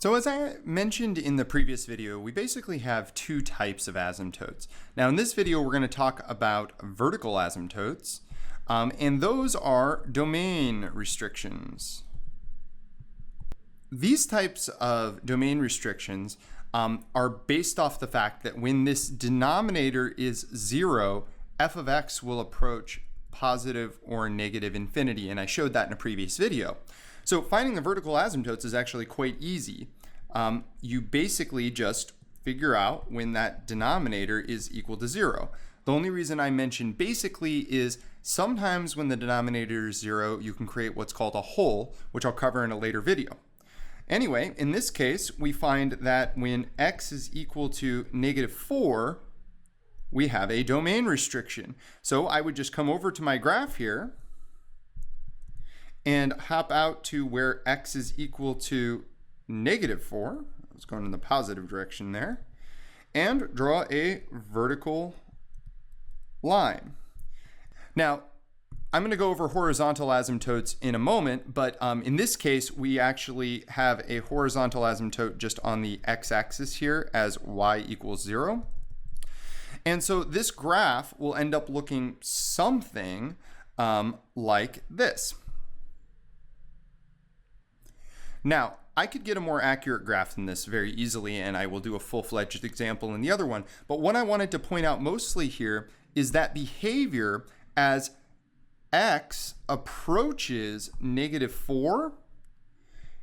So as I mentioned in the previous video, we basically have two types of asymptotes. Now in this video, we're going to talk about vertical asymptotes, and those are domain restrictions. These types of domain restrictions are based off the fact that when this denominator is 0, f of x will approach positive or negative infinity, and I showed that in a previous video. So finding the vertical asymptotes is actually quite easy. You basically just figure out when that denominator is equal to 0. The only reason I mention basically is sometimes when the denominator is 0, you can create what's called a hole, which I'll cover in a later video. Anyway, in this case, we find that when x is equal to -4, we have a domain restriction. So I would just come over to my graph here and hop out to where x is equal to -4. I was going in the positive direction there. And draw a vertical line. Now, I'm going to go over horizontal asymptotes in a moment, but in this case, we actually have a horizontal asymptote just on the x-axis here as y equals 0. And so this graph will end up looking something like this. Now, I could get a more accurate graph than this very easily, and I will do a full-fledged example in the other one. But what I wanted to point out mostly here is that behavior as x approaches -4.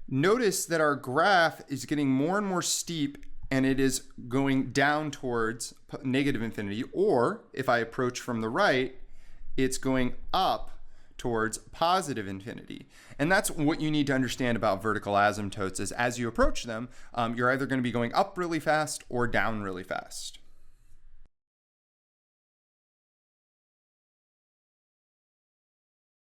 Notice that our graph is getting more and more steep, and it is going down towards negative infinity. Or if I approach from the right, it's going up towards positive infinity. And that's what you need to understand about vertical asymptotes is as you approach them, you're either going to be going up really fast or down really fast.